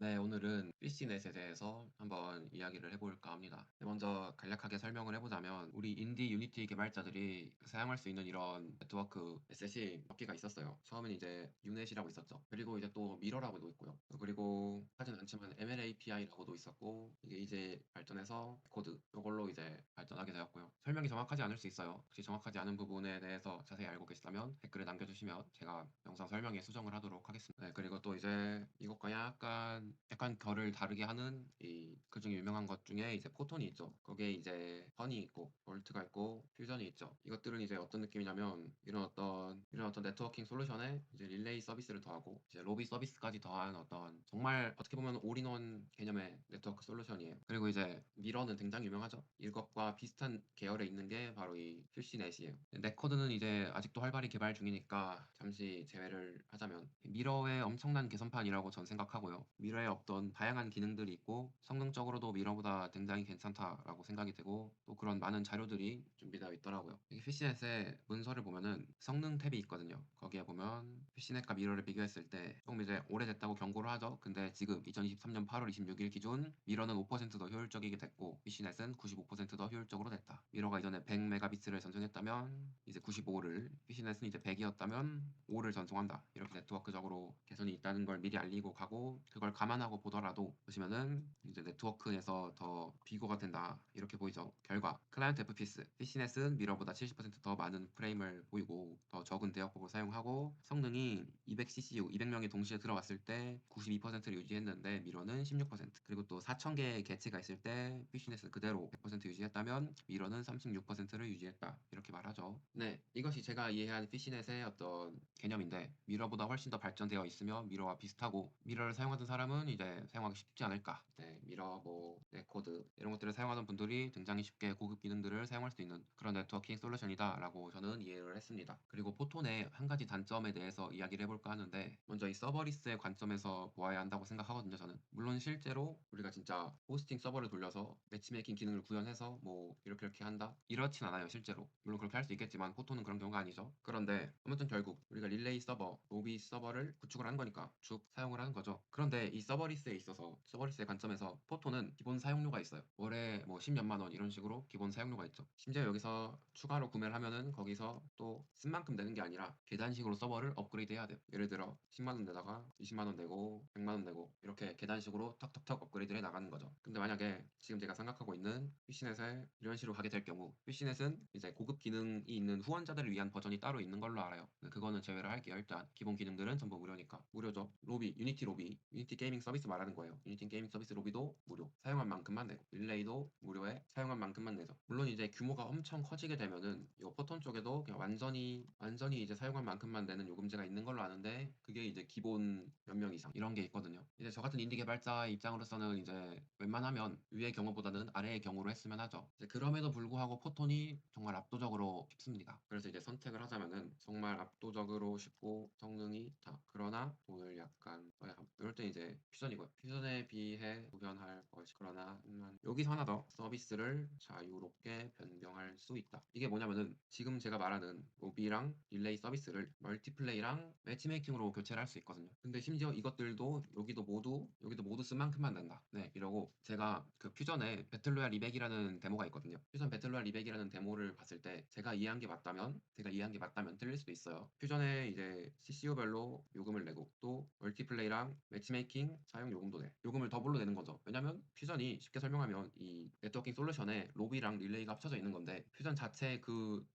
네, 오늘은 피시넷에 대해서 한번 이야기를 해볼까 합니다. 네, 먼저 간략하게 설명을 해보자면 우리 인디 유니티 개발자들이 사용할 수 있는 이런 네트워크 SS이 몇 개가 있었어요. 처음엔 이제 유넷이라고 있었죠. 그리고 이제 또 미러라고도 있고요. 그리고 하진 않지만 MLAPI라고도 있었고 이게 이제 발전해서 코드 이걸로 이제 발전하게 되었고요. 설명이 정확하지 않을 수 있어요. 혹시 정확하지 않은 부분에 대해서 자세히 알고 계시다면 댓글에 남겨주시면 제가 영상 설명에 수정을 하도록 하겠습니다. 네, 그리고 또 이제 이것과 약간 결을 다르게 하는 그중에 유명한 것 중에 이제 포톤이 있죠. 거기에 이제 허니 있고 볼트가 있고 퓨전이 있죠. 이것들은 이제 어떤 느낌이냐면 이런 어떤 네트워킹 솔루션에 이제 릴레이 서비스를 더하고 이제 로비 서비스까지 더한 어떤 정말 어떻게 보면 올인원 개념의 네트워크 솔루션이에요. 그리고 이제 미러는 굉장히 유명하죠. 이것과 비슷한 계열에 있는 게 바로 이 퓨시넷이에요. 네코드는 이제 아직도 활발히 개발 중이니까 잠시 제외를 하자면 미러의 엄청난 개선판이라고 전 생각하고요. 미러에 없던 다양한 기능들이 있고 성능적으로도 미러보다 굉장히 괜찮다라고 생각이 되고 또 그런 많은 자료들이 준비되어 있더라고요. 이 피시넷의 문서를 보면은 성능 탭이 있거든요. 거기에 보면 피시넷과 미러를 비교했을 때 조금 이제 오래됐다고 경고를 하죠. 근데 지금 2023년 8월 26일 기준 미러는 5%더 효율적이게 됐고 피시넷은 95%더 효율적으로 됐다. 미러가 이전에 100메가비트를 전송했다면 이제 95를, 피시넷은 이제 100이었다면 5를 전송한다. 이렇게 네트워크적으로 개선이 있다는 걸 미리 알리고 가고 그걸 감안하고 보더라도 보시면은 이제 네트워크에서 더 비교가 된다. 이렇게 보이죠. 결과 클라이언트 FPS, 피시넷은 미러보다 70%더 많은 프레임을 보이고 더 적은 대역법을 사용하고 성능이 200ccu, 200명이 동시에 들어왔을 때 92%를 유지했는데 미러는 16%, 그리고 또 4000개의 개체가 있을 때 피시넷은 그대로 100% 유지했다면 미러는 36%를 유지했다. 이렇게 말하죠. 네, 이것이 제가 이해한 피시넷의 어떤 개념인데 미러보다 훨씬 더 발전되어 있으며 미러와 비슷하고 미러를 사용하던 사람은 이제 사용하기 쉽지 않을까. 네, 미러, 네코드 이런 것들을 사용하던 분들이 굉장히 쉽게 고급 기능들을 사용할 수 있는 그런 네트워킹 솔루션이다라고 저는 이해를 했습니다. 그리고 포톤의 한 가지 단점에 대해서 이야기를 해볼까 하는데 먼저 이 서버리스의 관점에서 보아야 한다고 생각하거든요, 저는. 물론 실제로 우리가 진짜 호스팅 서버를 돌려서 매치메이킹 기능을 구현해서 뭐 이렇게 한다? 이렇진 않아요, 실제로. 물론 그렇게 할 수 있겠지만 포톤은 그런 경우가 아니죠. 그런데 아무튼 결국 우리가 릴레이 서버, 로비 서버를 구축을 한 거니까 쭉 사용을 하는 거죠. 그런데 이 서버리스에 있어서 서버리스의 관점에서 포톤은 기본 사용료가 있어요. 월에 뭐 10몇만 원 이런 식으로 기본 사용료가 있죠. 심지어 여기서 추가로 구매를 하면은 거기서 또 쓴 만큼 내는 게 아니라 계단식으로 서버를 업그레이드 해야 돼요. 예를 들어 10만 원 내다가 20만 원 내고 100만 원 내고 이렇게 계단식으로 턱턱턱 업그레이드를 해 나가는 거죠. 근데 만약에 지금 제가 생각하고 있는 퓨시넷에 이런 식으로 가게 될 경우 퓨시넷은 이제 고급 기능이 있는 후원자들을 위한 버전이 따로 있는 걸로 알아요. 근데 그거는 제외를 할게요. 일단 기본 기능들은 전부 무료니까. 무료죠. 유니티 게이밍 서비스 말하는 거예요. 유니티 게이밍 서비스 로비도 무료. 사용한 만큼만 내고 릴레이도 무료에 사용한 만큼만 내죠. 물론 이제 규모가 엄청 커지게 되면은 이 포톤 쪽에도 그냥 완전히 이제 사용한 만큼만 내는 요금제가 있는 걸로 아는데 그게 이제 기본 몇 명 이상 이런 게 있거든요. 이제 저 같은 인디 개발자 입장으로서는 이제 웬만하면 위의 경우보다는 아래의 경우로 했으면 하죠. 이제 그럼에도 불구하고 포톤이 정말 압도적으로 쉽습니다. 그래서 이제 선택을 하자면은 정말 압도적으로 쉽고 성능이 좋다. 그러나 돈을 약간 써야 함. 이럴 때 이제 퓨전이고요. 퓨전에 비해 구현할 것이 그러나 여기서 하나 더 서비스를 자유롭게 변경할 수 있다. 이게 뭐냐면은 지금 제가 말하는 로비랑 릴레이 서비스를 멀티플레이랑 매치메이킹으로 교체를 할 수 있거든요. 근데 심지어 이것들도 여기도 모두 쓴 만큼만 낸다. 네, 이러고 제가 그 퓨전에 배틀로얄 200이라는 데모가 있거든요. 퓨전 배틀로얄 200이라는 데모를 봤을 때 제가 이해한 게 맞다면 틀릴 수도 있어요. 퓨전에 이제 CCU별로 요금을 내고 또 멀티플레이랑 매치메이킹 사용 요금도 내. 요금을 더블로 내는 거죠. 왜냐면 퓨전이 쉽게 설명하면 이 네트워킹 솔루션에 로비랑 릴레이가 합쳐져 있는 건데 퓨전 자체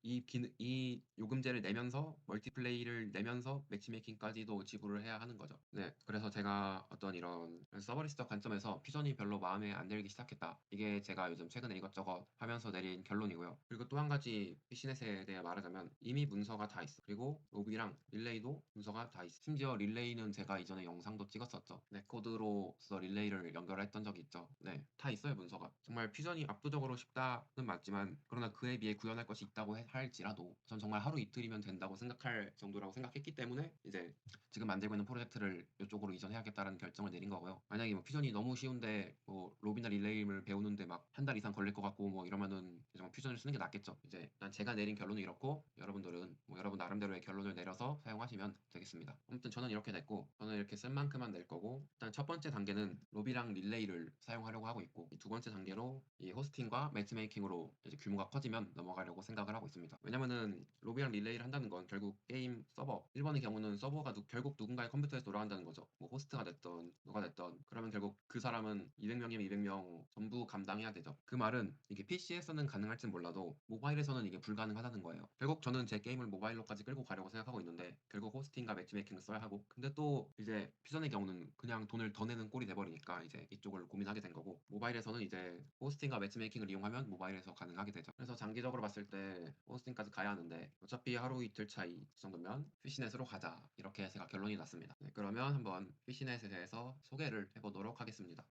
이 요금제를 내면서 멀티플레이를 내면서 매치메이킹까지도 지불을 해야 하는 거죠. 네, 그래서 제가 어떤 이런 서버리스트 관점에서 퓨전이 별로 마음에 안 들기 시작했다. 이게 제가 요즘 최근에 이것저것 하면서 내린 결론이고요. 그리고 또 한 가지 피시넷에 대해 말하자면 이미 문서가 다 있어. 그리고 로비랑 릴레이도 문서가 다 있어. 심지어 릴레이는 제가 이전에 영상도 찍었었죠. 네, 코드로서 릴레이를 연결했던 적이 있죠. 네, 다 있어요, 문서가. 정말 퓨전이 압도적으로 쉽다는 맞지만 그러나 그에 비해 구현할 것이 있다고 할지라도 전 정말 하루 이틀이면 된다고 생각할 정도라고 생각했기 때문에 이제 지금 만들고 있는 프로젝트를 이쪽으로 이전해야겠다라는 결정을 내린 거고요. 만약에 뭐 퓨전이 너무 쉬운데 뭐 로비나 릴레임을 배우는데 막 한 달 이상 걸릴 것 같고 뭐 이러면은 정말 퓨전을 쓰는 게 낫겠죠. 이제 일단 제가 내린 결론은 이렇고 여러분들은 뭐 여러분 나름대로의 결론을 내려서 사용하시면 되겠습니다. 아무튼 저는 이렇게 됐고 저는 이렇게 쓴 만큼만 낼 거고 일단 첫 번째 단계는 로비랑 릴레이를 사용하려고 하고 있고 이 두 번째 단계로 이 호스팅과 매치메이킹으로 이제 규모가 커지면 넘어가려고 생각을 하고 있습니다. 왜냐면은 로비랑 릴레이를 한다는 건 결국 게임 서버 1번의 경우는 서버가 결국 누군가의 컴퓨터에서 돌아간다는 거죠. 뭐 호스트가 됐던 누가 됐던 그러면 결국 그 사람은 200명이면 200명 전부 감당해야 되죠. 그 말은 이게 PC에서는 가능할진 몰라도 모바일에서는 이게 불가능하다는 거예요. 결국 저는 제 게임을 모바일로까지 끌고 가려고 생각하고 있는데 결국 호스팅과 매치메이킹을 써야 하고 근데 또 이제 퓨전의 경우는 그냥 돈을 더 내는 꼴이 돼버리니까 이제 이쪽을 고민하게 된 거고 모바일에서는 이제 호스팅과 매치메이킹을 이용하면 모바일에서 가능하게 되죠. 그래서 장기적으로 봤을 때 호스팅까지 가야 하는데 어차피 하루 이틀 차이 정도면 피시넷으로 가자 이렇게 제가 결론이 났습니다. 네, 그러면 한번 피시넷에 대해서 소개를 해보도록 하겠습니다.